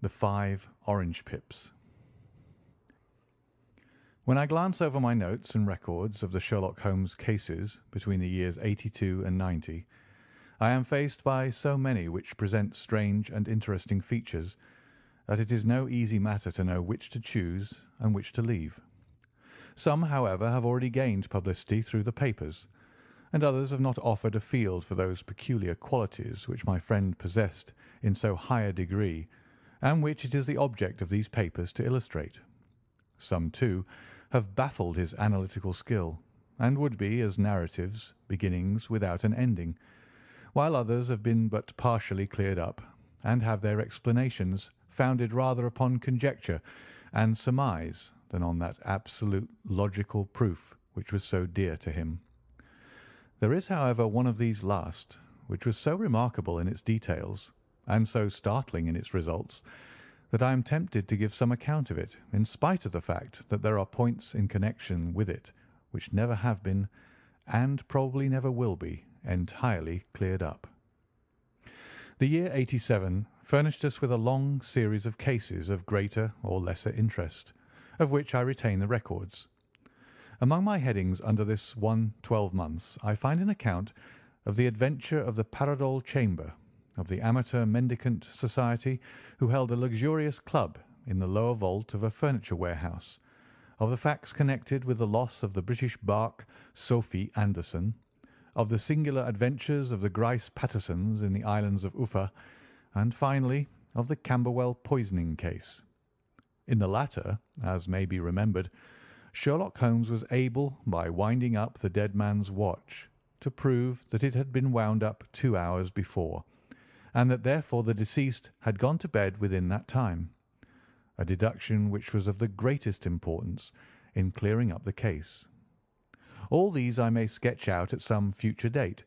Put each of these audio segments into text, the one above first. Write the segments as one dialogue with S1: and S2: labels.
S1: The 5 Orange Pips. When I glance over my notes and records of the Sherlock Holmes cases between the years 82 and 90, I am faced by so many which present strange and interesting features that it is no easy matter to know which to choose and which to leave. Some, however, have already gained publicity through the papers, and others have not offered a field for those peculiar qualities which my friend possessed in so high a degree, and which it is the object of these papers to illustrate. Some, too, have baffled his analytical skill, and would be as narratives, beginnings without an ending, while others have been but partially cleared up, and have their explanations founded rather upon conjecture and surmise than on that absolute logical proof which was so dear to him. There is, however, one of these last, which was so remarkable in its details, and so startling in its results, that I am tempted to give some account of it, in spite of the fact that there are points in connection with it which never have been, and probably never will be, entirely cleared up. The year 87 furnished us with a long series of cases of greater or lesser interest, of which I retain the records. Among my headings under this one 12 months I find an account of the adventure of the Paradol Chamber, of the Amateur Mendicant Society who held a luxurious club in the lower vault of a furniture warehouse, of the facts connected with the loss of the British barque Sophie Anderson, of the singular adventures of the Grice Pattersons in the islands of Uffa, and finally of the Camberwell poisoning case. In the latter, as may be remembered, Sherlock Holmes was able, by winding up the dead man's watch, to prove that it had been wound up 2 hours before, and that therefore the deceased had gone to bed within that time, a deduction which was of the greatest importance in clearing up the case. All these I may sketch out at some future date,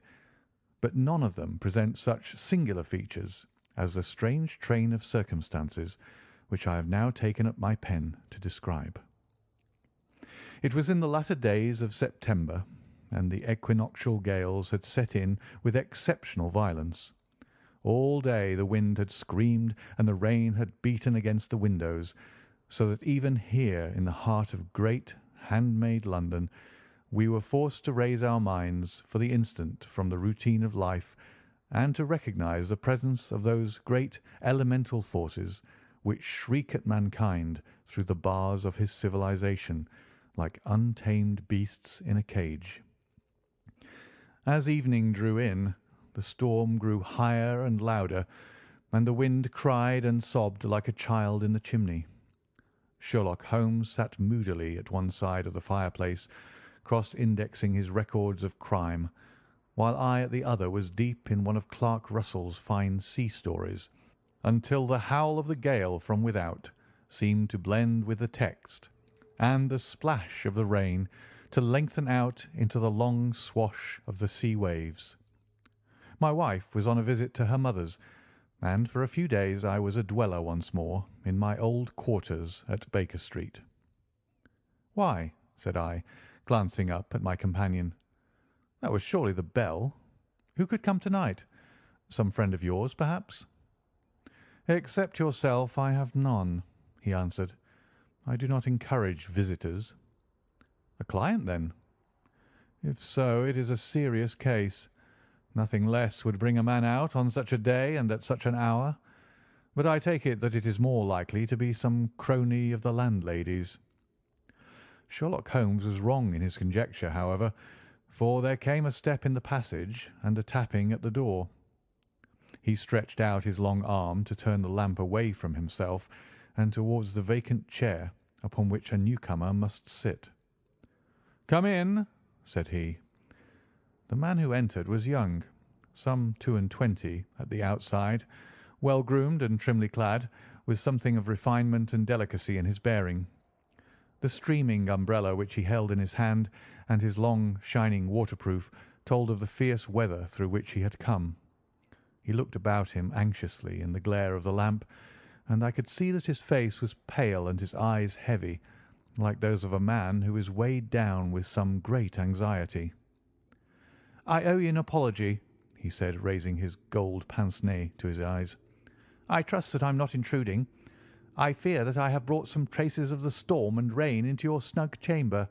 S1: but none of them present such singular features as the strange train of circumstances which I have now taken up my pen to describe. It was in the latter days of September, and the equinoctial gales had set in with exceptional violence. All day the wind had screamed and the rain had beaten against the windows, so that even here in the heart of great, handmade London we were forced to raise our minds for the instant from the routine of life and to recognise the presence of those great elemental forces which shriek at mankind through the bars of his civilization like untamed beasts in a cage. As evening drew in, the storm grew higher and louder, and the wind cried and sobbed like a child in the chimney. Sherlock Holmes sat moodily at one side of the fireplace, cross-indexing his records of crime, while I at the other was deep in one of Clark Russell's fine sea stories, until the howl of the gale from without seemed to blend with the text, and the splash of the rain to lengthen out into the long swash of the sea waves. My wife was on a visit to her mother's, and for a few days I was a dweller once more in my old quarters at Baker Street. "Why?" said I, glancing up at my companion. "That was surely the bell. Who could come to-night? Some friend of yours, perhaps?" "Except yourself, I have none," he answered. "I do not encourage visitors." "A client, then?" "If so, it is a serious case. Nothing less would bring a man out on such a day and at such an hour, but I take it that it is more likely to be some crony of the landlady's." Sherlock Holmes was wrong in his conjecture, however, for there came a step in the passage and a tapping at the door. He stretched out his long arm to turn the lamp away from himself and towards the vacant chair upon which a newcomer must sit. "Come in," said he. The man who entered was young, some 22 at the outside, well groomed and trimly clad, with something of refinement and delicacy in his bearing. The streaming umbrella which he held in his hand and his long, shining waterproof told of the fierce weather through which he had come. He looked about him anxiously in the glare of the lamp, and I could see that his face was pale and his eyes heavy, like those of a man who is weighed down with some great anxiety. "I owe you an apology," he said, raising his gold pince-nez to his eyes. I trust that I'm not intruding. I fear that I have brought some traces of the storm and rain into your snug chamber."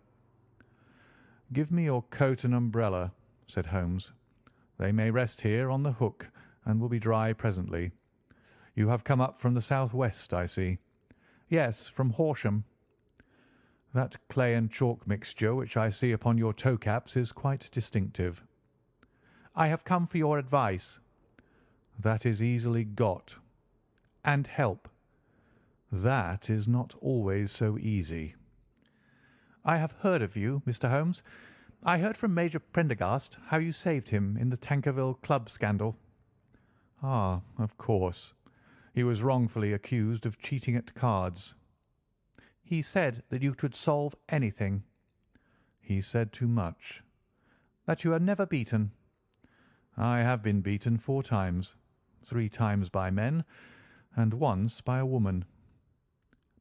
S1: "Give me your coat and umbrella," said Holmes. "They may rest here on the hook and will be dry presently. You have come up from the south-west, I see." "Yes, from Horsham." "That clay and chalk mixture which I see upon your toe-caps is quite distinctive." "I have come for your advice." "That is easily got." "And help." "That is not always so easy." "I have heard of you, Mr. Holmes. I heard from Major Prendergast how you saved him in the Tankerville Club scandal." "Ah, of course. He was wrongfully accused of cheating at cards." "He said that you could solve anything." "He said too much." "That you are never beaten." "I have been beaten 4 times, 3 times by men, and once by a woman."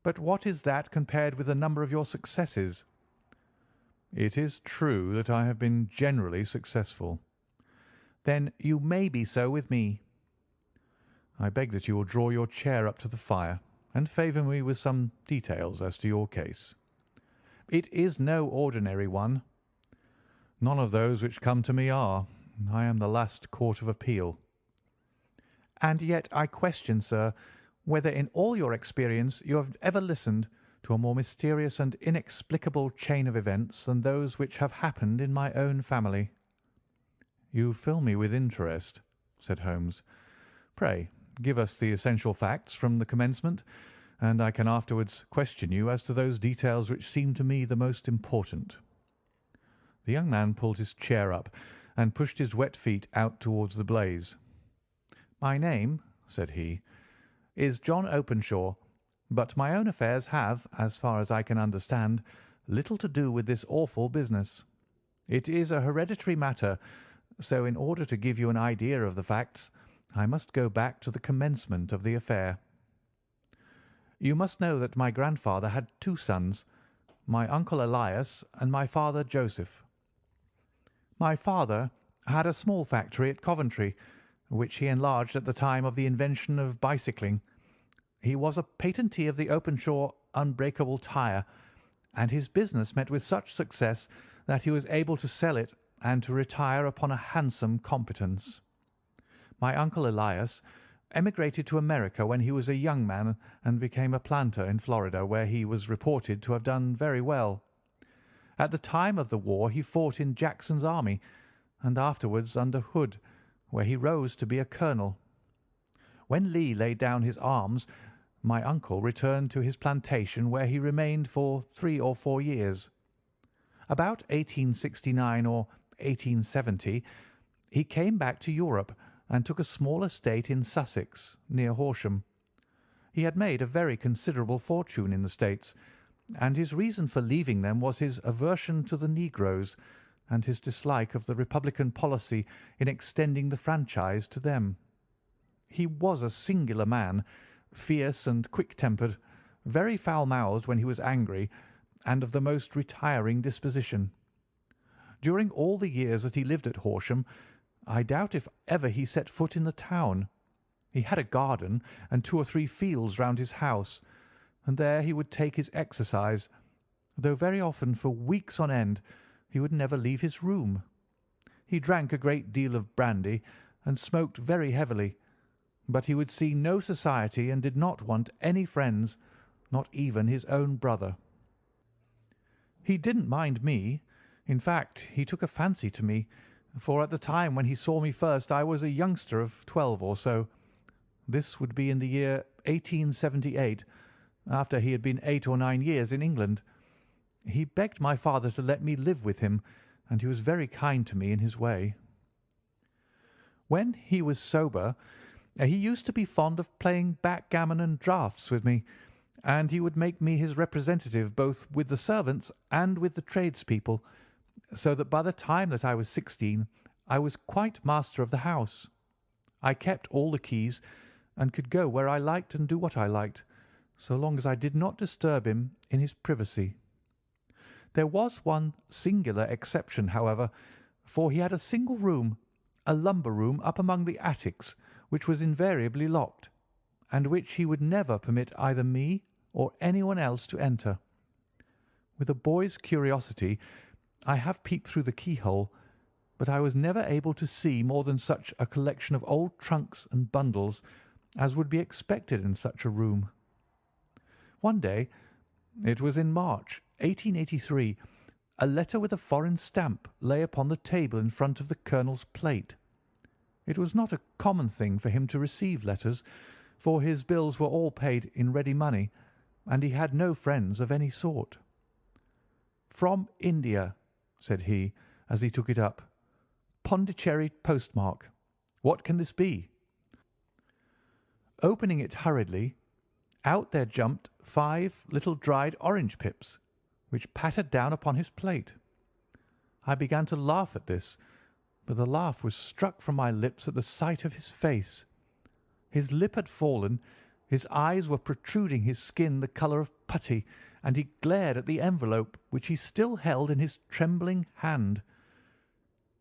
S1: "But what is that compared with the number of your successes?" "It is true that I have been generally successful." "Then you may be so with me." "I beg that you will draw your chair up to the fire and favour me with some details as to your case." "It is no ordinary one." "None of those which come to me are. I am the last court of appeal." "And yet I question, sir, whether in all your experience you have ever listened to a more mysterious and inexplicable chain of events than those which have happened in my own family." "You fill me with interest," said Holmes. "Pray give us the essential facts from the commencement, and I can afterwards question you as to those details which seem to me the most important." The young man pulled his chair up and pushed his wet feet out towards the blaze. "My name," said he, "is John Openshaw, but my own affairs have, as far as I can understand, little to do with this awful business. It is a hereditary matter, so in order to give you an idea of the facts, I must go back to the commencement of the affair. You must know that my grandfather had 2 sons, my uncle Elias and my father Joseph. My father had a small factory at Coventry, which he enlarged at the time of the invention of bicycling. He was a patentee of the Openshaw unbreakable tyre, and his business met with such success that he was able to sell it and to retire upon a handsome competence. My uncle Elias emigrated to America when he was a young man and became a planter in Florida, where he was reported to have done very well. At the time of the war he fought in Jackson's army, and afterwards under Hood, where he rose to be a colonel. When Lee laid down his arms, my uncle returned to his plantation, where he remained for 3 or 4 years. About 1869 or 1870 he came back to Europe and took a small estate in Sussex, near Horsham. He had made a very considerable fortune in the States, and his reason for leaving them was his aversion to the negroes and his dislike of the Republican policy in extending the franchise to them. He was a singular man, fierce and quick-tempered, very foul-mouthed when he was angry, and of the most retiring disposition. During all the years that he lived at Horsham, I doubt if ever he set foot in the town. He had a garden and 2 or 3 fields round his house, and there he would take his exercise, though very often for weeks on end he would never leave his room. He drank a great deal of brandy and smoked very heavily, but he would see no society and did not want any friends, not even his own brother. He didn't mind me. In fact, he took a fancy to me, for at the time when he saw me first I was a youngster of 12 or so. This would be in the year 1878, after he had been 8 or 9 years in England. He begged my father to let me live with him, and he was very kind to me in his way. When he was sober, he used to be fond of playing backgammon and draughts with me, and he would make me his representative both with the servants and with the tradespeople, so that by the time that I was 16 I was quite master of the house. I kept all the keys, and could go where I liked and do what I liked, so long as I did not disturb him in his privacy. There was one singular exception, however, for he had a single room, a lumber room up among the attics, which was invariably locked, and which he would never permit either me or anyone else to enter. With a boy's curiosity, I have peeped through the keyhole, but I was never able to see more than such a collection of old trunks and bundles as would be expected in such a room. One day, it was in March, 1883, a letter with a foreign stamp lay upon the table in front of the colonel's plate. It was not a common thing for him to receive letters, for his bills were all paid in ready money, and he had no friends of any sort. "From India," said he, as he took it up. "Pondicherry postmark. What can this be?" Opening it hurriedly, out there jumped 5 little dried orange pips, which pattered down upon his plate. I began to laugh at this, but the laugh was struck from my lips at the sight of his face. His lip had fallen, his eyes were protruding, his skin the colour of putty, and he glared at the envelope which he still held in his trembling hand.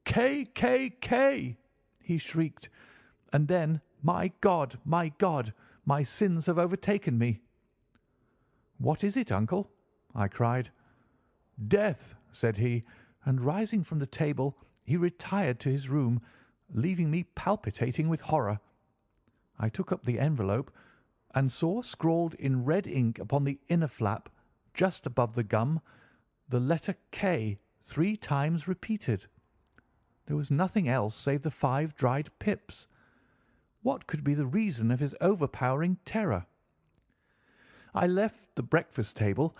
S1: "K, K, K!" he shrieked, and then, my God, my sins have overtaken me." "What is it, uncle?" I cried. "Death," said he, and rising from the table, he retired to his room, leaving me palpitating with horror. I took up the envelope and saw scrawled in red ink upon the inner flap, just above the gum, the letter K 3 times repeated. There was nothing else save the 5 dried pips. What could be the reason of his overpowering terror? I left the breakfast table,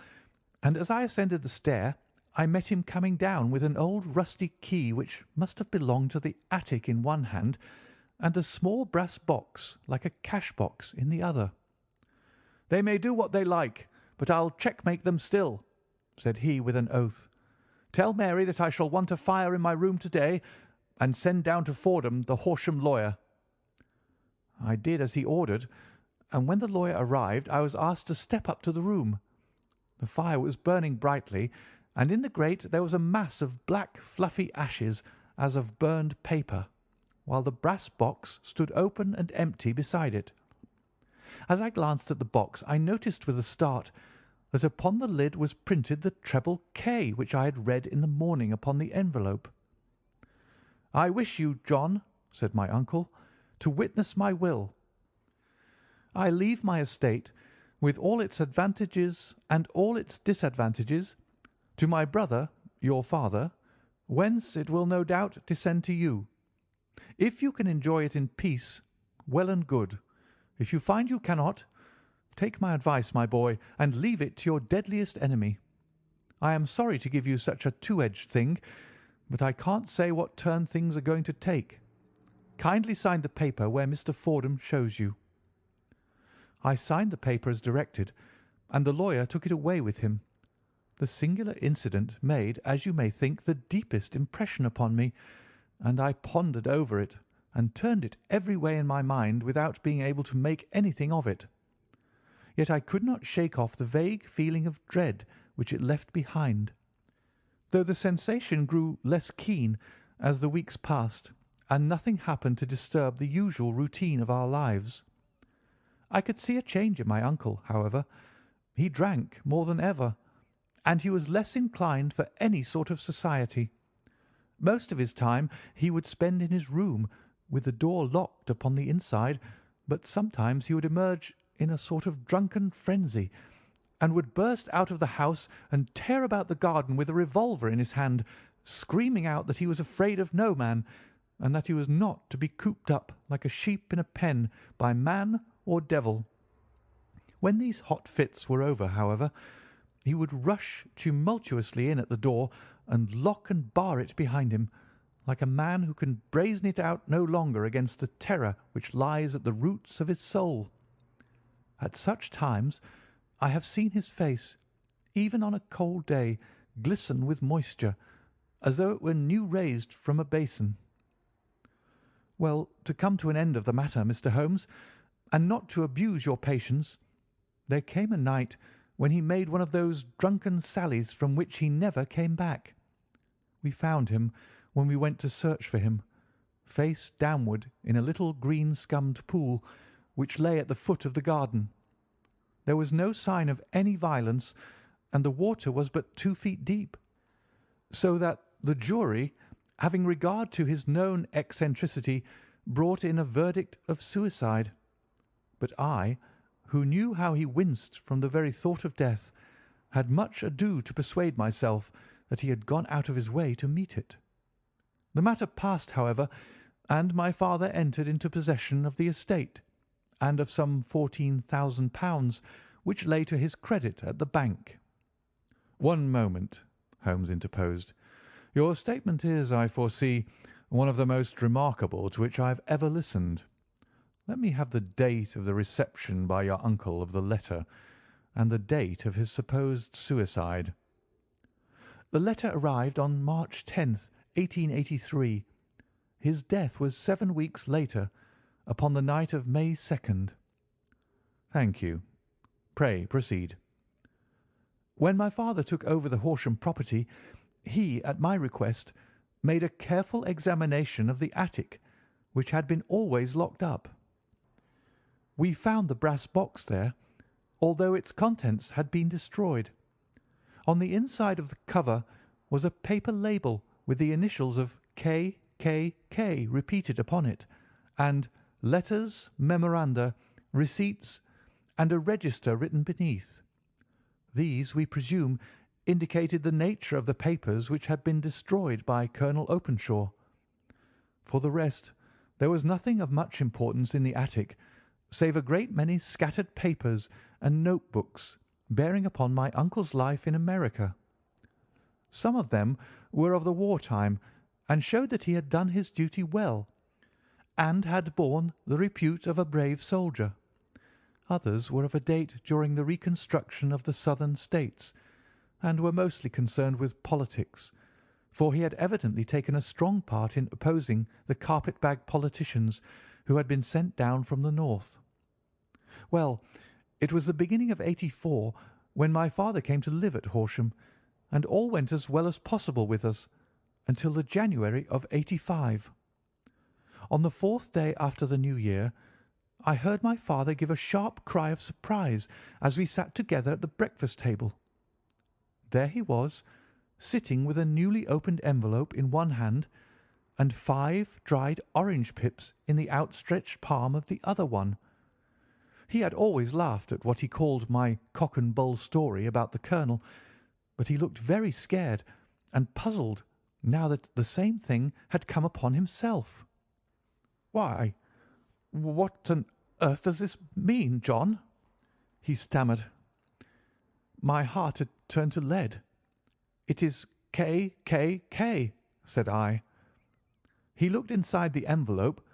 S1: and as I ascended the stair, I met him coming down with an old rusty key which must have belonged to the attic in one hand, and a small brass box like a cash box in the other. "They may do what they like, but I'll checkmate them still," said he with an oath. "Tell Mary that I shall want a fire in my room to-day, and send down to Fordham the Horsham lawyer." I did as he ordered, and when the lawyer arrived I was asked to step up to the room. The fire was burning brightly, and in the grate there was a mass of black fluffy ashes as of burned paper, while the brass box stood open and empty beside it. As I glanced at the box I noticed with a start that upon the lid was printed the treble K which I had read in the morning upon the envelope. "I wish you, John," said my uncle, "to witness my will. I leave my estate, with all its advantages and all its disadvantages, to my brother, your father, whence it will no doubt descend to you. If you can enjoy it in peace, well and good. If you find you cannot, take my advice, my boy, and leave it to your deadliest enemy. I am sorry to give you such a two-edged thing, but I can't say what turn things are going to take. Kindly sign the paper where Mr. Fordham shows you." I signed the paper as directed, and the lawyer took it away with him. The singular incident made, as you may think, the deepest impression upon me, and I pondered over it and turned it every way in my mind without being able to make anything of it. Yet I could not shake off the vague feeling of dread which it left behind, though the sensation grew less keen as the weeks passed, and nothing happened to disturb the usual routine of our lives. I could see a change in my uncle, however. He drank more than ever, and he was less inclined for any sort of society. Most of his time he would spend in his room, with the door locked upon the inside, but sometimes he would emerge in a sort of drunken frenzy, and would burst out of the house and tear about the garden with a revolver in his hand, screaming out that he was afraid of no man, and that he was not to be cooped up like a sheep in a pen by man or devil. When these hot fits were over, however, he would rush tumultuously in at the door and lock and bar it behind him, like a man who can brazen it out no longer against the terror which lies at the roots of his soul. At such times I have seen his face, even on a cold day, glisten with moisture, as though it were new raised from a basin. Well, to come to an end of the matter, Mr. Holmes, and not to abuse your patience, there came a night when he made one of those drunken sallies from which he never came back. We found him, when we went to search for him, face downward in a little green-scummed pool, which lay at the foot of the garden. There was no sign of any violence, and the water was but 2 feet deep, so that the jury, having regard to his known eccentricity, brought in a verdict of suicide. But I, who knew how he winced from the very thought of death, had much ado to persuade myself that he had gone out of his way to meet it. The matter passed, however, and my father entered into possession of the estate, and of some £14,000 which lay to his credit at the bank. "One moment," Holmes interposed. "Your statement is, I foresee, one of the most remarkable to which I have ever listened. Let me have the date of the reception by your uncle of the letter, and the date of his supposed suicide." "The letter arrived on March 10th, 1883. His death was 7 weeks later, upon the night of May 2nd. "Thank you. Pray proceed." "When my father took over the Horsham property, he, at my request, made a careful examination of the attic, which had been always locked up. We found the brass box there, although its contents had been destroyed. On the inside of the cover was a paper label with the initials of K.K.K. repeated upon it, and letters, memoranda, receipts, and a register written beneath. These, we presume, indicated the nature of the papers which had been destroyed by Colonel Openshaw. For the rest, there was nothing of much importance in the attic, save a great many scattered papers and notebooks bearing upon my uncle's life in America. Some of them were of the war time, and showed that he had done his duty well, and had borne the repute of a brave soldier. Others were of a date during the reconstruction of the Southern States, and were mostly concerned with politics, for he had evidently taken a strong part in opposing the carpet-bag politicians who had been sent down from the North. Well, it was the beginning of '84 when my father came to live at Horsham, and all went as well as possible with us until the January of '85. On the 4th day after the New Year, I heard my father give a sharp cry of surprise as we sat together at the breakfast table. There he was, sitting with a newly opened envelope in one hand and 5 dried orange pips in the outstretched palm of the other one. He had always laughed at what he called my cock and bull story about the colonel, but he looked very scared and puzzled now that the same thing had come upon himself. "Why, what on earth does this mean, John?" he stammered. My heart had turned to lead. "It is K.K.K.," said I. He looked inside the envelope.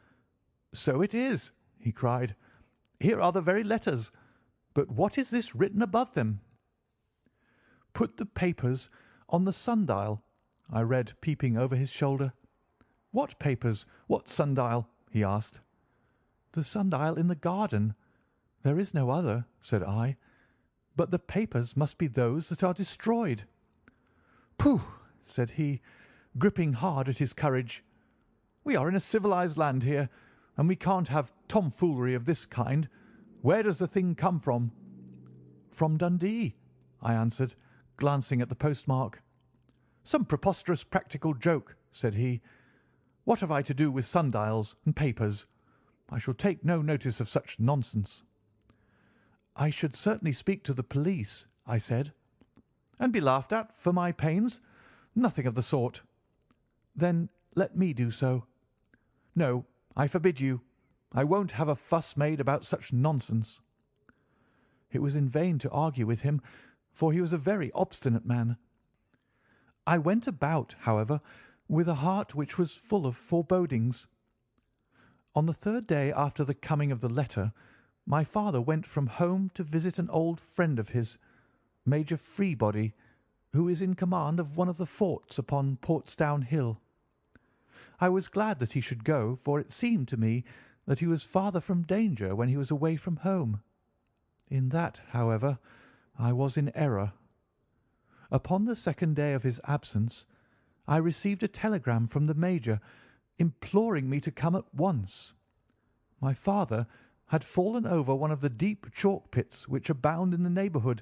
S1: "So it is," he cried. "Here are the very letters. But what is this written above them?" "Put the papers on the sundial," I read, peeping over his shoulder. "What papers? What sundial?" he asked. "The sundial in the garden. There is no other," said I. "But the papers must be those that are destroyed." "Pooh!" said he, gripping hard at his courage. "We are in a civilized land here, and we can't have tomfoolery of this kind. Where does the thing come from?" "From Dundee," I answered, glancing at the postmark. "Some preposterous practical joke," said he. "What have I to do with sundials and papers? I shall take no notice of such nonsense." "I should certainly speak to the police," I said. "And be laughed at for my pains? Nothing of the sort." "Then let me do so." "No, I forbid you. I won't have a fuss made about such nonsense." It was in vain to argue with him, for he was a very obstinate man. I went about, however, with a heart which was full of forebodings. On the 3rd day after the coming of the letter, my father went from home to visit an old friend of his, Major Freebody, who is in command of one of the forts upon Portsdown Hill. I was glad that he should go, for it seemed to me that he was farther from danger when he was away from home. In that, however, I was in error. Upon the 2nd day of his absence, I received a telegram from the Major imploring me to come at once. My father, had fallen over one of the deep chalk pits which abound in the neighbourhood,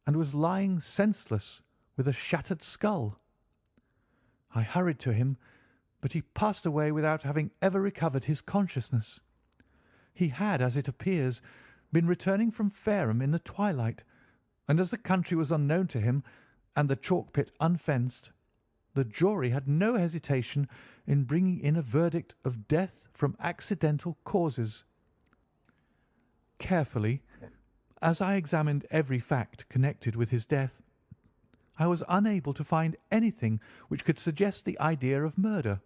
S1: and was lying senseless with a shattered skull. I hurried to him, but he passed away without having ever recovered his consciousness. He had, as it appears, been returning from Fareham in the twilight, and as the country was unknown to him and the chalk pit unfenced, the jury had no hesitation in bringing in a verdict of death from accidental causes. Carefully, as I examined every fact connected with his death, I was unable to find anything which could suggest the idea of murder.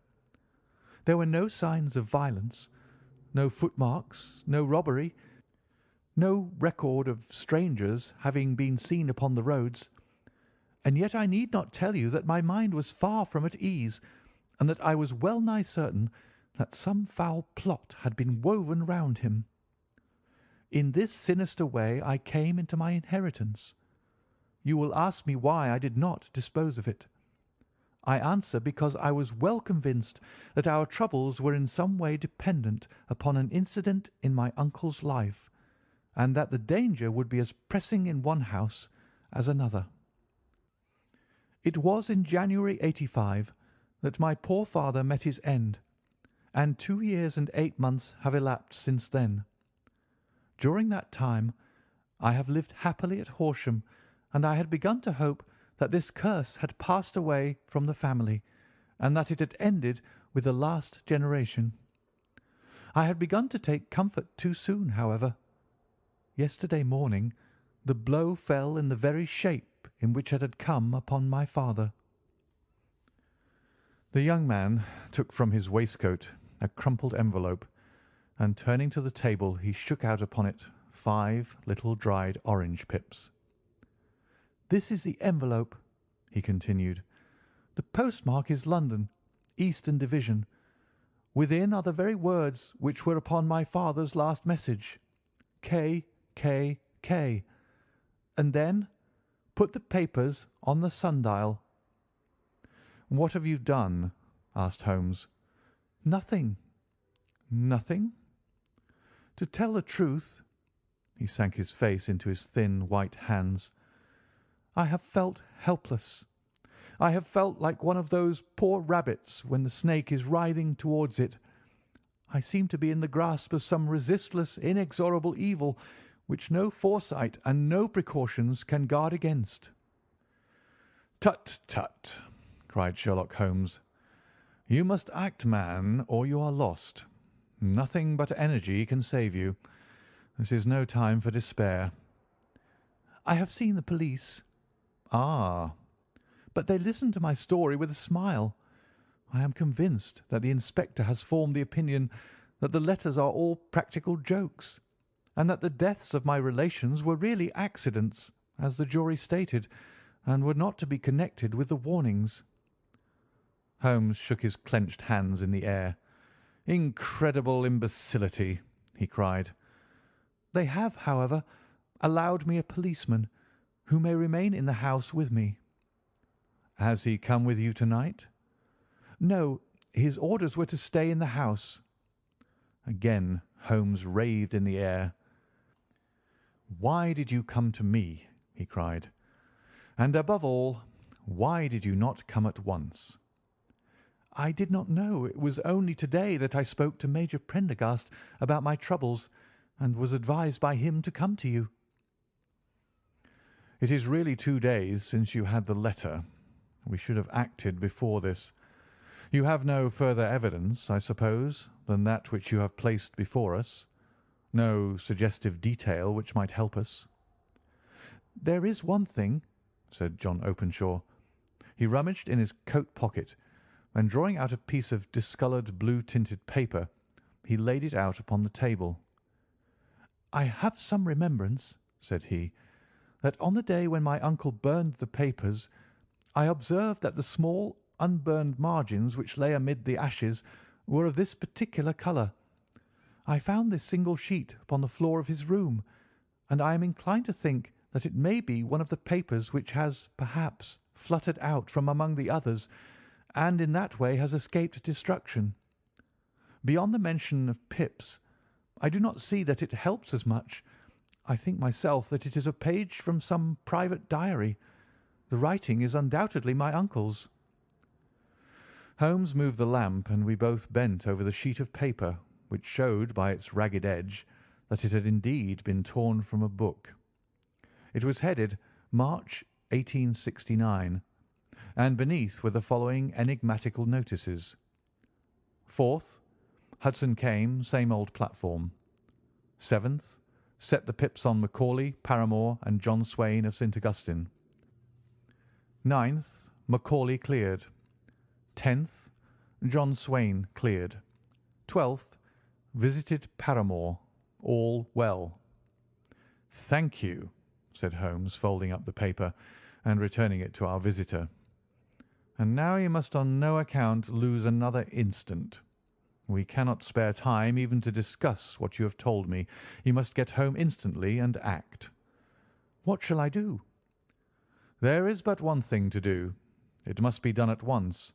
S1: There were no signs of violence, no footmarks, no robbery, no record of strangers having been seen upon the roads, and yet I need not tell you that my mind was far from at ease, and that I was well nigh certain that some foul plot had been woven round him. In this sinister way I came into my inheritance. You will ask me why I did not dispose of it. I answer because I was well convinced that our troubles were in some way dependent upon an incident in my uncle's life, and that the danger would be as pressing in one house as another. It was in January '85 that my poor father met his end, and 2 years and 8 months have elapsed since then. During that time I have lived happily at Horsham, and I had begun to hope that this curse had passed away from the family, and that it had ended with the last generation. I had begun to take comfort too soon, however. Yesterday morning the blow fell in the very shape in which it had come upon my father." The young man took from his waistcoat a crumpled envelope, and turning to the table he shook out upon it 5 little dried orange pips. "This is the envelope," he continued. "The postmark is London, Eastern Division. Within are the very words which were upon my father's last message, K, K, K. And then put the papers on the sundial." "What have you done?" asked Holmes. "Nothing." "Nothing?" "To tell the truth," he sank his face into his thin white hands, "I have felt helpless. I have felt like one of those poor rabbits when the snake is writhing towards it. I seem to be in the grasp of some resistless, inexorable evil which no foresight and no precautions can guard against." "Tut, tut!" cried Sherlock Holmes. "You must act, man, or you are lost. Nothing but energy can save you. This is no time for despair." "I have seen the police." "Ah!" "But they listened to my story with a smile. I am convinced that the inspector has formed the opinion that the letters are all practical jokes, and that the deaths of my relations were really accidents, as the jury stated, and were not to be connected with the warnings." Holmes shook his clenched hands in the air. "Incredible imbecility!" he cried. "They have, however, allowed me a policeman, who may remain in the house with me." "Has he come with you tonight?" "No, his orders were to stay in the house." Again Holmes raved in the air. "Why did you come to me?" he cried. "And above all, why did you not come at once?" "I did not know. It was only to-day that I spoke to Major Prendergast about my troubles, and was advised by him to come to you." "It is really 2 days since you had the letter. We should have acted before this. You have no further evidence, I suppose, than that which you have placed before us? No suggestive detail which might help us?" "There is one thing," said John Openshaw. He rummaged in his coat pocket, and drawing out a piece of discoloured blue-tinted paper, he laid it out upon the table. "I have some remembrance," said he, "that on the day when my uncle burned the papers, I observed that the small unburned margins which lay amid the ashes were of this particular colour. I found this single sheet upon the floor of his room, and I am inclined to think that it may be one of the papers which has, perhaps, fluttered out from among the others, and in that way has escaped destruction. Beyond the mention of pips, I do not see that it helps us much. I think myself that it is a page from some private diary. The writing is undoubtedly my uncle's." Holmes moved the lamp, and we both bent over the sheet of paper, which showed by its ragged edge that it had indeed been torn from a book. It was headed March 1869, and beneath were the following enigmatical notices: 4th, Hudson came, same old platform. 7th, set the pips on Macaulay, Paramore, and John Swain of St. Augustine. 9th, Macaulay cleared. 10th, John Swain cleared. 12th, visited Paramore. All well. "Thank you," said Holmes, folding up the paper and returning it to our visitor. "And now you must on no account lose another instant. We cannot spare time even to discuss what you have told me. You must get home instantly and act." "What shall I do?" "There is but one thing to do. It must be done at once.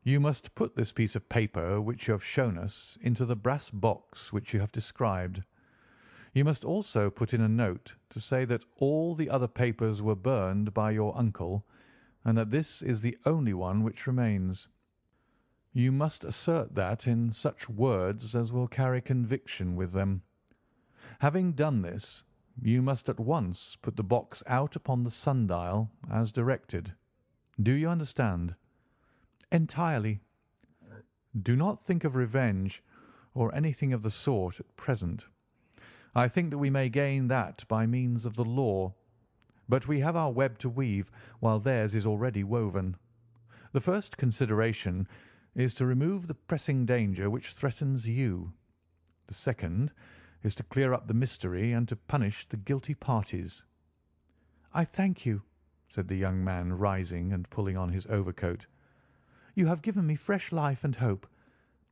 S1: You must put this piece of paper which you have shown us into the brass box which you have described. You must also put in a note to say that all the other papers were burned by your uncle, and that this is the only one which remains. You must assert that in such words as will carry conviction with them. Having done this, you must at once put the box out upon the sundial as directed. Do you understand?" "Entirely." "Do not think of revenge or anything of the sort at present. I think that we may gain that by means of the law, but we have our web to weave, while theirs is already woven. The first consideration is to remove the pressing danger which threatens you. The second is to clear up the mystery and to punish the guilty parties." "I thank you," said the young man, rising and pulling on his overcoat. "You have given me fresh life and hope.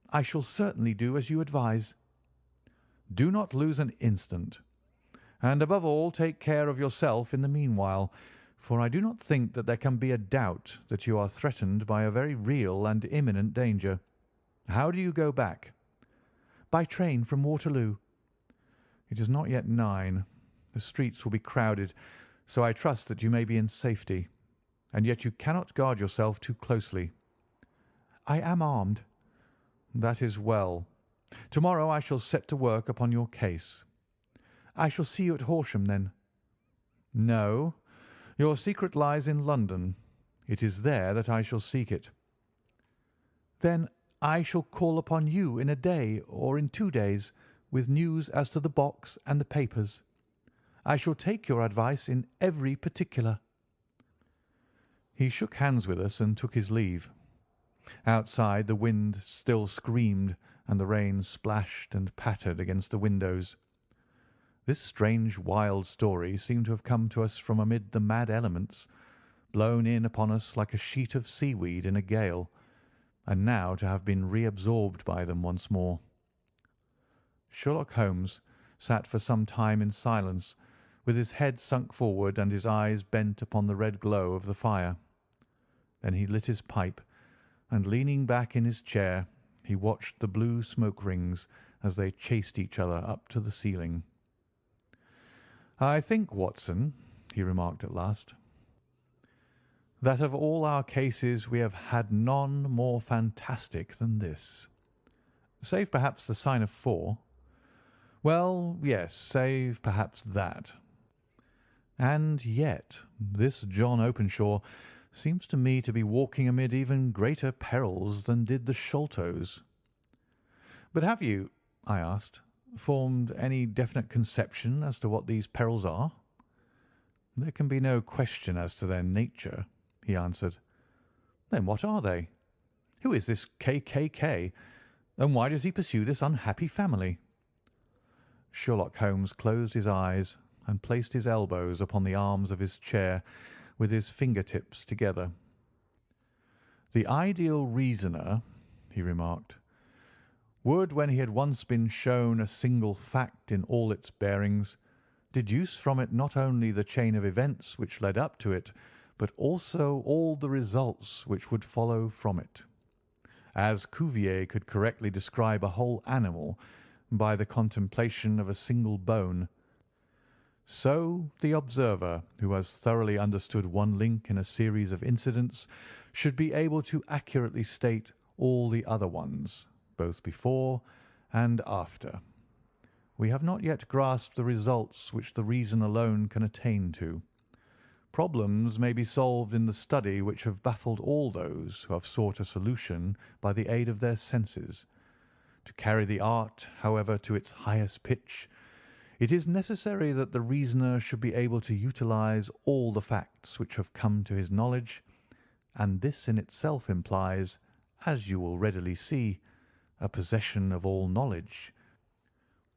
S1: I shall certainly do as you advise." "Do not lose an instant. And above all take care of yourself in the meanwhile, for I do not think that there can be a doubt that you are threatened by a very real and imminent danger. How do you go back?" "By train from Waterloo." "It is not yet 9. The streets will be crowded, so I trust that you may be in safety. And yet you cannot guard yourself too closely." "I am armed." "That is well. Tomorrow I shall set to work upon your case." "I shall see you at Horsham, then?" "No. Your secret lies in London. It is there that I shall seek it." "Then I shall call upon you in a day or in 2 days with news as to the box and the papers. I shall take your advice in every particular." He shook hands with us and took his leave. Outside the wind still screamed and the rain splashed and pattered against the windows. This strange wild story seemed to have come to us from amid the mad elements, blown in upon us like a sheet of seaweed in a gale, and now to have been reabsorbed by them once more. Sherlock Holmes sat for some time in silence, with his head sunk forward and his eyes bent upon the red glow of the fire. Then he lit his pipe, and leaning back in his chair, he watched the blue smoke rings as they chased each other up to the ceiling. "I think, Watson," he remarked at last, "that of all our cases we have had none more fantastic than this. Save perhaps the sign of 4. Well, yes, save perhaps that. And yet this John Openshaw seems to me to be walking amid even greater perils than did the Sholtos." "But have you," I asked, "formed any definite conception as to what these perils are?" "There can be no question as to their nature," he answered. "Then what are they? Who is this K., and why does he pursue this unhappy family?" Sherlock Holmes closed his eyes and placed his elbows upon the arms of his chair with his finger-tips together. "The ideal reasoner," he remarked, "would, when he had once been shown a single fact in all its bearings, deduce from it not only the chain of events which led up to it, but also all the results which would follow from it. As Cuvier could correctly describe a whole animal by the contemplation of a single bone. So the observer, who has thoroughly understood one link in a series of incidents, should be able to accurately state all the other ones, both before and after. We have not yet grasped the results which the reason alone can attain to. Problems may be solved in the study which have baffled all those who have sought a solution by the aid of their senses. To carry the art, however, to its highest pitch, it is necessary that the reasoner should be able to utilize all the facts which have come to his knowledge, and this in itself implies, as you will readily see, a possession of all knowledge,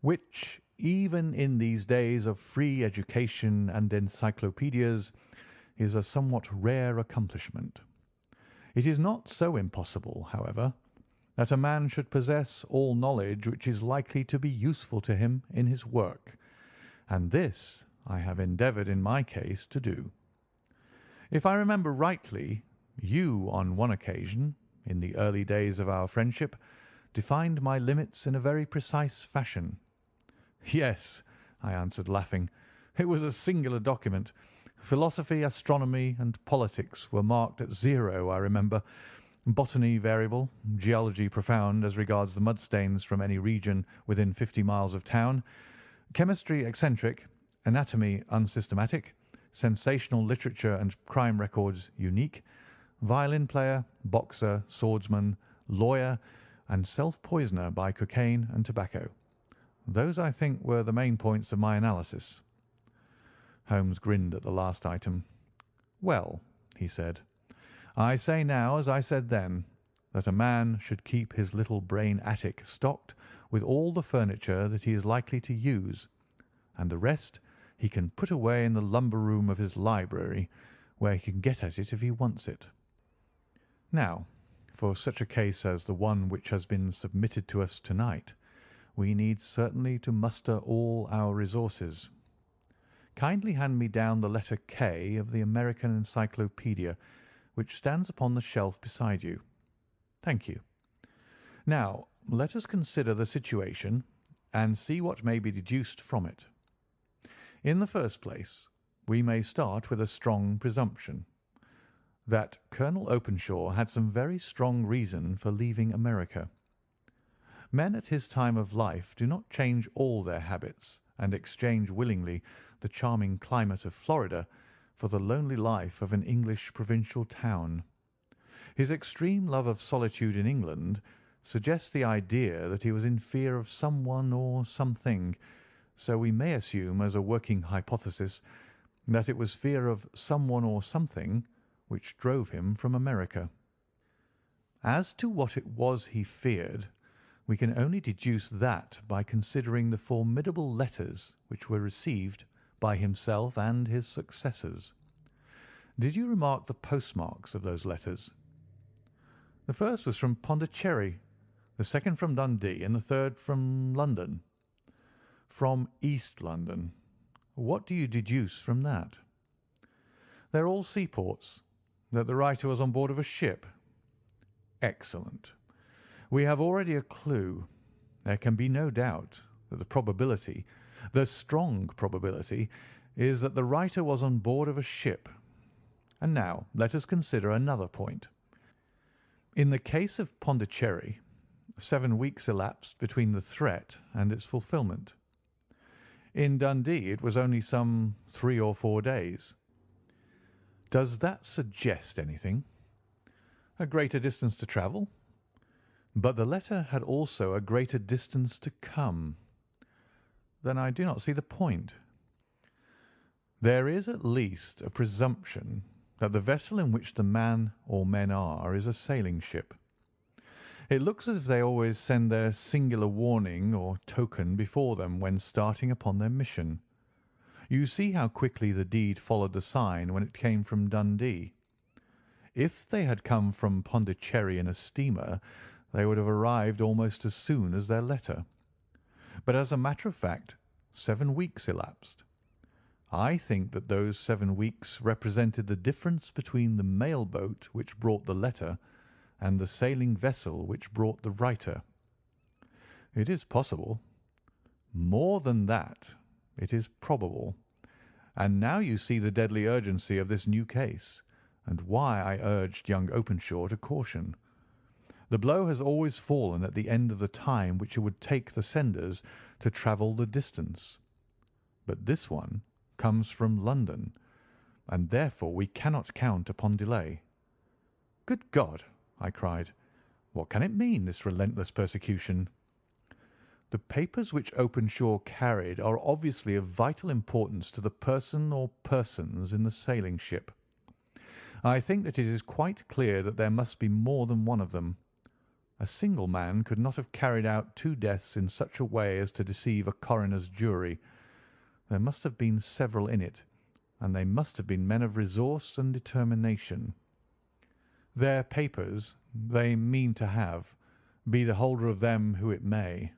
S1: which, even in these days of free education and encyclopedias, is a somewhat rare accomplishment. It is not so impossible, however, that a man should possess all knowledge which is likely to be useful to him in his work, and this I have endeavoured in my case to do. If I remember rightly, you on one occasion, in the early days of our friendship, defined my limits in a very precise fashion. Yes, I answered, laughing. It was a singular document. Philosophy, astronomy, and politics were marked at 0, I remember. Botany variable, geology profound as regards the mud stains from any region within 50 miles of town, chemistry eccentric, anatomy unsystematic, sensational literature and crime records unique, violin player, boxer, swordsman, lawyer, and self-poisoner by cocaine and tobacco. Those, I think, were the main points of my analysis. Holmes grinned at the last item. Well, he said, I say now, as I said then, that a man should keep his little brain attic stocked with all the furniture that he is likely to use, and the rest he can put away in the lumber room of his library, where he can get at it if he wants it. Now, for such a case as the one which has been submitted to us tonight, we need certainly to muster all our resources. Kindly hand me down the letter K of the American Encyclopedia, which stands upon the shelf beside you. Thank you. Now, let us consider the situation and see what may be deduced from it. In the first place, we may start with a strong presumption that Colonel Openshaw had some very strong reason for leaving America. Men at his time of life do not change all their habits and exchange willingly the charming climate of Florida for the lonely life of an English provincial town. His extreme love of solitude in England suggests the idea that he was in fear of someone or something, so we may assume as a working hypothesis that it was fear of someone or something which drove him from America. As to what it was he feared, we can only deduce that by considering the formidable letters which were received by himself and his successors. Did you remark the postmarks of those letters? The first was from Pondicherry, the second from Dundee, and the third from London. From East London. What do you deduce from that? They're all seaports. That the writer was on board of a ship. Excellent. We have already a clue. There can be no doubt that the strong probability, is that the writer was on board of a ship. And now let us consider another point. In the case of Pondicherry, 7 weeks elapsed between the threat and its fulfilment. In Dundee it was only some 3 or 4 days. Does that suggest anything? A greater distance to travel? But the letter had also a greater distance to come. Then I do not see the point. There is at least a presumption that the vessel in which the man or men are is a sailing ship. It looks as if they always send their singular warning or token before them when starting upon their mission. You see how quickly the deed followed the sign when it came from Dundee. If they had come from Pondicherry in a steamer, they would have arrived almost as soon as their letter. But as a matter of fact, 7 weeks elapsed. I think that those 7 weeks represented the difference between the mail boat which brought the letter and the sailing vessel which brought the writer. It is possible, More than that, it is probable. And now you see the deadly urgency of this new case, and why I urged young Openshaw to caution. The blow has always fallen at the end of the time which it would take the senders to travel the distance. But this one comes from London, and therefore we cannot count upon delay." "Good God!" I cried. "What can it mean, this relentless persecution?" "The papers which Openshaw carried are obviously of vital importance to the person or persons in the sailing ship. I think that it is quite clear that there must be more than one of them. A single man could not have carried out 2 deaths in such a way as to deceive a coroner's jury. There must have been several in it, and they must have been men of resource and determination. Their papers they mean to have, be the holder of them who it may.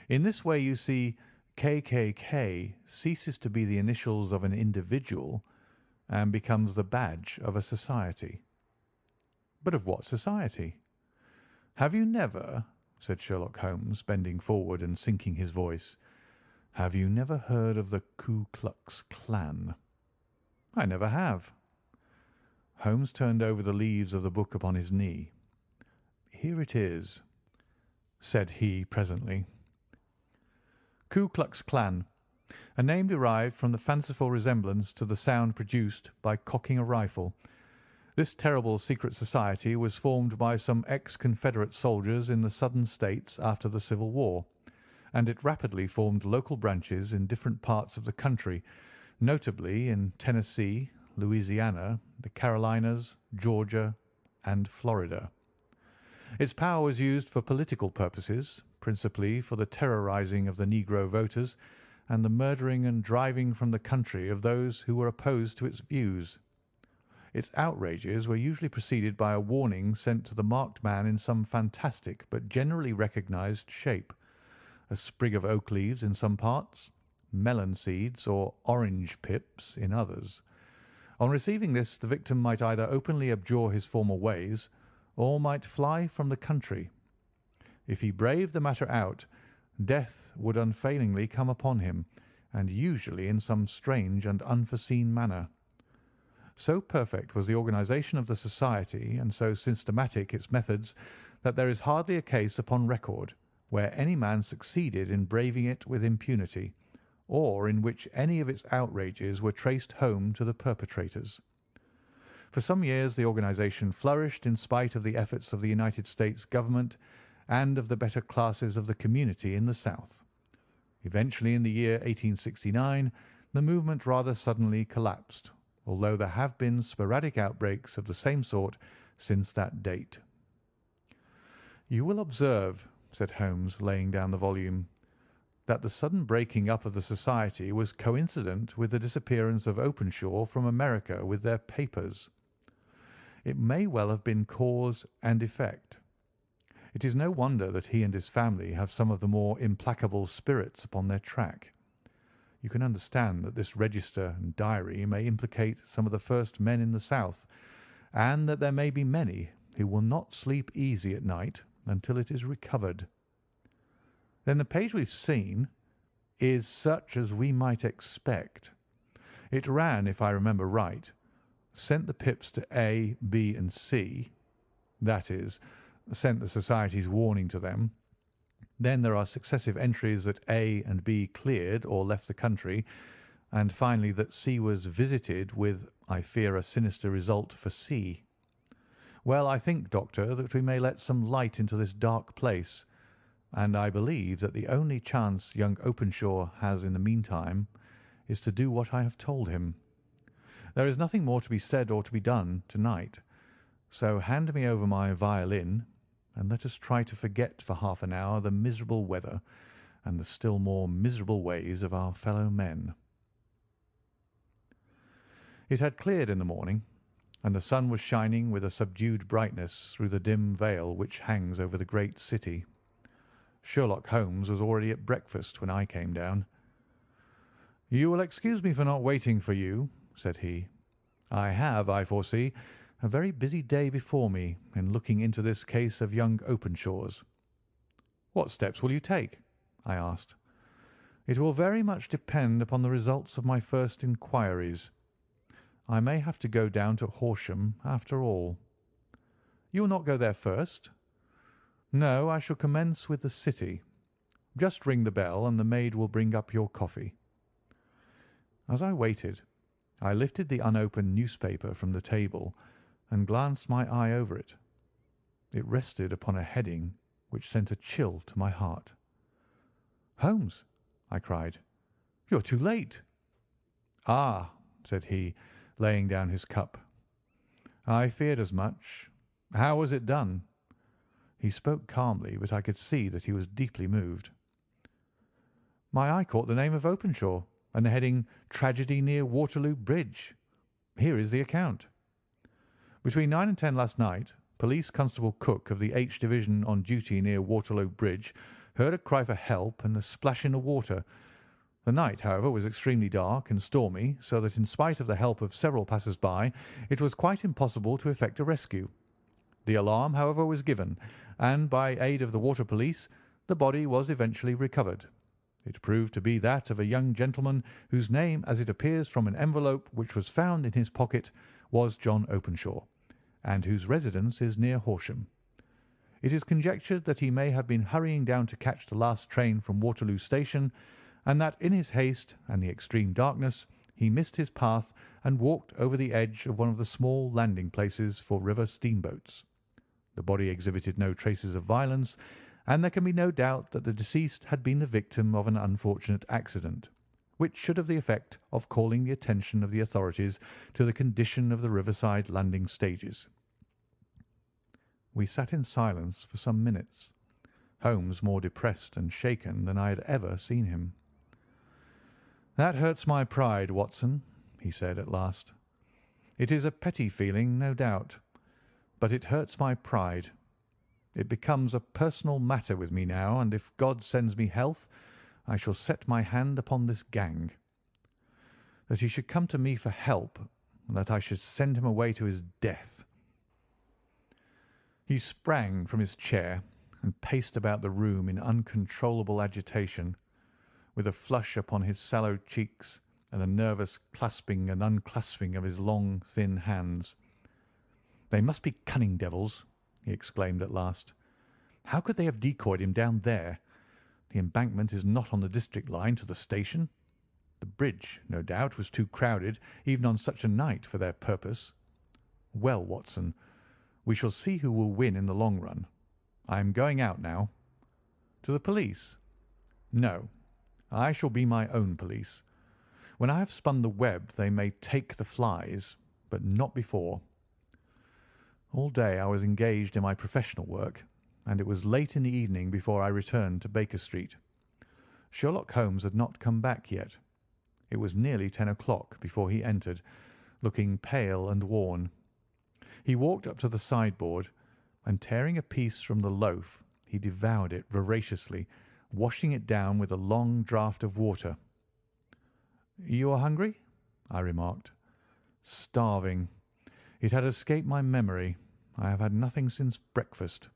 S1: In this way, you see, KKK ceases to be the initials of an individual and becomes the badge of a society." "But of what society?" "Have you never," said Sherlock Holmes, bending forward and sinking his voice, "have you never heard of the Ku Klux Klan?" "I never have." Holmes turned over the leaves of the book upon his knee. "Here it is," said he presently. "Ku Klux Klan, a name derived from the fanciful resemblance to the sound produced by cocking a rifle. This terrible secret society was formed by some ex-Confederate soldiers in the Southern States after the Civil War, and it rapidly formed local branches in different parts of the country, notably in Tennessee, Louisiana, the Carolinas, Georgia, and Florida. Its power was used for political purposes, principally for the terrorizing of the negro voters and the murdering and driving from the country of those who were opposed to its views. Its outrages were usually preceded by a warning sent to the marked man in some fantastic but generally recognized shape: a sprig of oak leaves in some parts, melon seeds or orange pips in others. On receiving this, the victim might either openly abjure his former ways, or might fly from the country. If he braved the matter out, death would unfailingly come upon him, and usually in some strange and unforeseen manner. So perfect was the organization of the society, and so systematic its methods, that there is hardly a case upon record where any man succeeded in braving it with impunity, or in which any of its outrages were traced home to the perpetrators. For some years the organization flourished in spite of the efforts of the United States government and of the better classes of the community in the South. Eventually, in the year 1869, the movement rather suddenly collapsed, although there have been sporadic outbreaks of the same sort since that date. "You will observe," said Holmes, laying down the volume, "that the sudden breaking up of the society was coincident with the disappearance of Openshaw from America with their papers. It may well have been cause and effect. It is no wonder that he and his family have some of the more implacable spirits upon their track. You can understand that this register and diary may implicate some of the first men in the South, and that there may be many who will not sleep easy at night until it is recovered." "Then the page we've seen is such as we might expect. It ran, if I remember right, 'Sent the pips to A, B, and C,' that is, sent the society's warning to them. Then there are successive entries that A and B cleared or left the country, and finally that C was visited with, I fear, a sinister result for C. Well, I think, Doctor, that we may let some light into this dark place, and I believe that the only chance young Openshaw has in the meantime is to do what I have told him. There is nothing more to be said or to be done to-night, so hand me over my violin, and let us try to forget for half an hour the miserable weather and the still more miserable ways of our fellow men." It had cleared in the morning, and the sun was shining with a subdued brightness through the dim veil which hangs over the great city. Sherlock Holmes was already at breakfast when I came down. "You will excuse me for not waiting for you," said he. "I have, I foresee, a very busy day before me in looking into this case of young Openshaw's." "What steps will you take?" I asked. It will very much depend upon the results of my first inquiries. I may have to go down to Horsham after all." "You will not go there first?" "No, I shall commence with the city. Just ring the bell, and the maid will bring up your coffee." As I waited, I lifted the unopened newspaper from the table and glanced my eye over it. It rested upon a heading which sent a chill to my heart. "Holmes!" I cried. "You are too late." "Ah!" said he, laying down his cup. "I feared as much. How was it done?" He spoke calmly, but I could see that he was deeply moved. "My eye caught the name of Openshaw, and the heading 'Tragedy near Waterloo Bridge.' Here is the account. Between 9 and 10 last night, Police Constable Cook of the H Division on duty near Waterloo Bridge heard a cry for help and a splash in the water. The night, however, was extremely dark and stormy, so that in spite of the help of several passers-by, it was quite impossible to effect a rescue. The alarm, however, was given, and by aid of the water police, the body was eventually recovered. It proved to be that of a young gentleman whose name, as it appears from an envelope which was found in his pocket, was John Openshaw, and whose residence is near Horsham. It is conjectured that he may have been hurrying down to catch the last train from Waterloo Station, and that in his haste and the extreme darkness he missed his path and walked over the edge of one of the small landing places for river steamboats. The body exhibited no traces of violence, and there can be no doubt that the deceased had been the victim of an unfortunate accident, which should have the effect of calling the attention of the authorities to the condition of the riverside landing stages." We sat in silence for some minutes, Holmes more depressed and shaken than I had ever seen him. "That hurts my pride, Watson," he said at last. "It is a petty feeling, no doubt, but it hurts my pride. It becomes a personal matter with me now, and if God sends me health, I shall set my hand upon this gang. That he should come to me for help, and that I should send him away to his death." He sprang from his chair and paced about the room in uncontrollable agitation, with a flush upon his sallow cheeks and a nervous clasping and unclasping of his long, thin hands. "They must be cunning devils," he exclaimed at last. "How could they have decoyed him down there? The embankment is not on the district line to the station. The bridge, no doubt, was too crowded, even on such a night, for their purpose. Well, Watson, we shall see who will win in the long run. I am going out now." "To the police?" "No, I shall be my own police. When I have spun the web they may take the flies, but not before." All day I was engaged in my professional work, and it was late in the evening before I returned to Baker Street. Sherlock Holmes had not come back yet. It was nearly 10 o'clock before he entered, looking pale and worn. He walked up to the sideboard, and tearing a piece from the loaf, he devoured it voraciously, washing it down with a long draught of water. "You are hungry?" I remarked. "Starving. It had escaped my memory. I have had nothing since breakfast."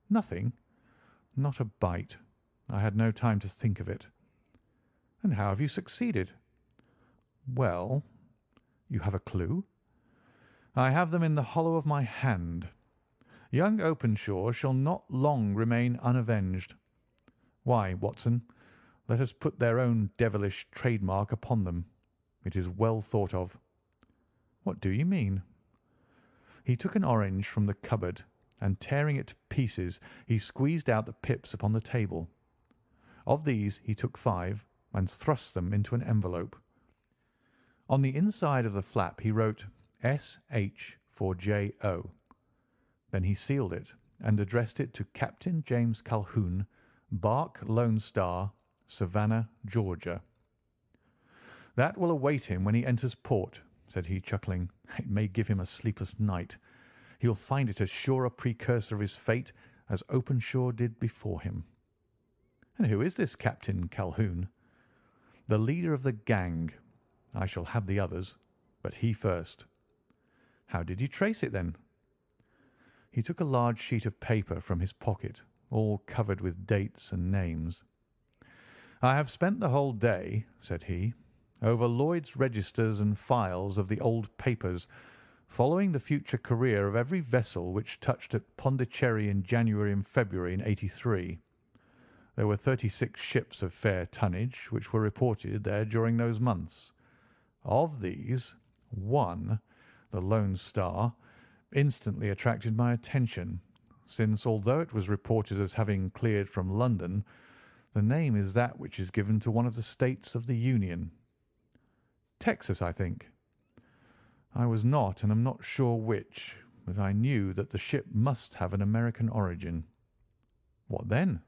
S1: "Nothing?" "Not a bite. I had no time to think of it." "And how have you succeeded?" "Well, you have a clue?" "I have them in the hollow of my hand. Young Openshaw shall not long remain unavenged. Why, Watson, let us put their own devilish trademark upon them. It is well thought of." "What do you mean?" He took an orange from the cupboard, and tearing it to pieces, he squeezed out the pips upon the table. Of these he took 5 and thrust them into an envelope. On the inside of the flap he wrote S.H. for J.O. Then he sealed it and addressed it to Captain James Calhoun, Bark Lone Star, Savannah, Georgia. "That will await him when he enters port," said he, chuckling. "It may give him a sleepless night. He'll find it as sure a precursor of his fate as Openshaw did before him." "And who is this Captain Calhoun?" "The leader of the gang. I shall have the others, but he first." "How did you trace it, then?" He took a large sheet of paper from his pocket, all covered with dates and names. "I have spent the whole day," said he, "over Lloyd's registers and files of the old papers, following the future career of every vessel which touched at Pondicherry in January and February in '83. There were 36 ships of fair tonnage which were reported there during those months. Of these, one, the Lone Star, instantly attracted my attention, since, although it was reported as having cleared from London, the name is that which is given to one of the states of the Union. Texas, I think. I was not and am not sure which, but I knew that the ship must have an American origin. What then?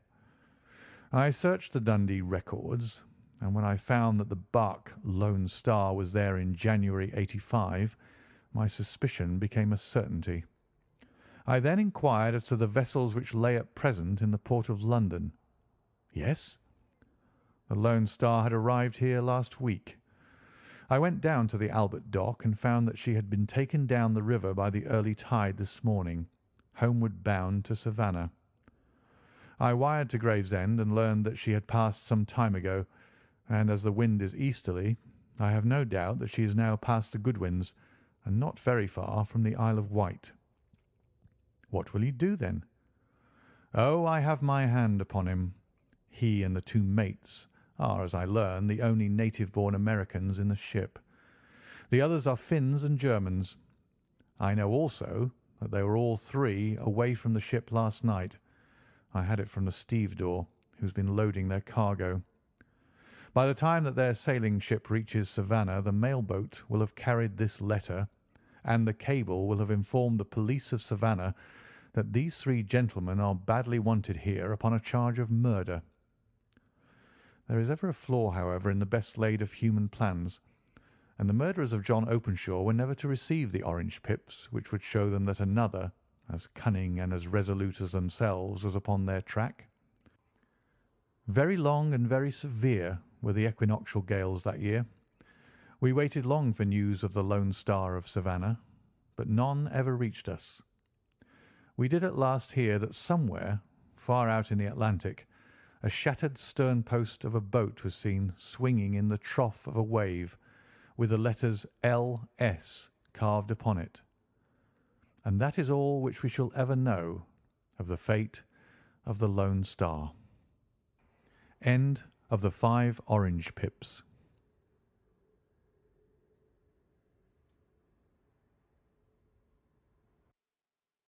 S1: I searched the Dundee records, and when I found that the barque Lone Star was there in January '85, my suspicion became a certainty. I then inquired as to the vessels which lay at present in the port of London. Yes, the Lone Star had arrived here last week. I went down to the Albert Dock and found that she had been taken down the river by the early tide this morning, homeward bound to Savannah. I wired to Gravesend and learned that she had passed some time ago, and as the wind is easterly, I have no doubt that she is now past the Goodwins and not very far from the Isle of Wight." "What will you do, then?" "Oh, I have my hand upon him. He and the two mates are, as I learn, the only native-born Americans in the ship. The others are Finns and Germans. I know also that they were all three away from the ship last night. I had it from the stevedore, who's been loading their cargo. By the time that their sailing ship reaches Savannah, the mail-boat will have carried this letter, and the cable will have informed the police of Savannah that these three gentlemen are badly wanted here upon a charge of murder. There is ever a flaw, however, in the best laid of human plans, and the murderers of John Openshaw were never to receive the orange pips which would show them that another, as cunning and as resolute as themselves, was upon their track. Very long and very severe were the equinoctial gales that year. We waited long for news of the Lone Star of Savannah, but none ever reached us. We did at last hear that somewhere, far out in the Atlantic, a shattered stern post of a boat was seen swinging in the trough of a wave, with the letters L.S. carved upon it. And that is all which we shall ever know of the fate of the Lone Star. End of the 5 Orange Pips.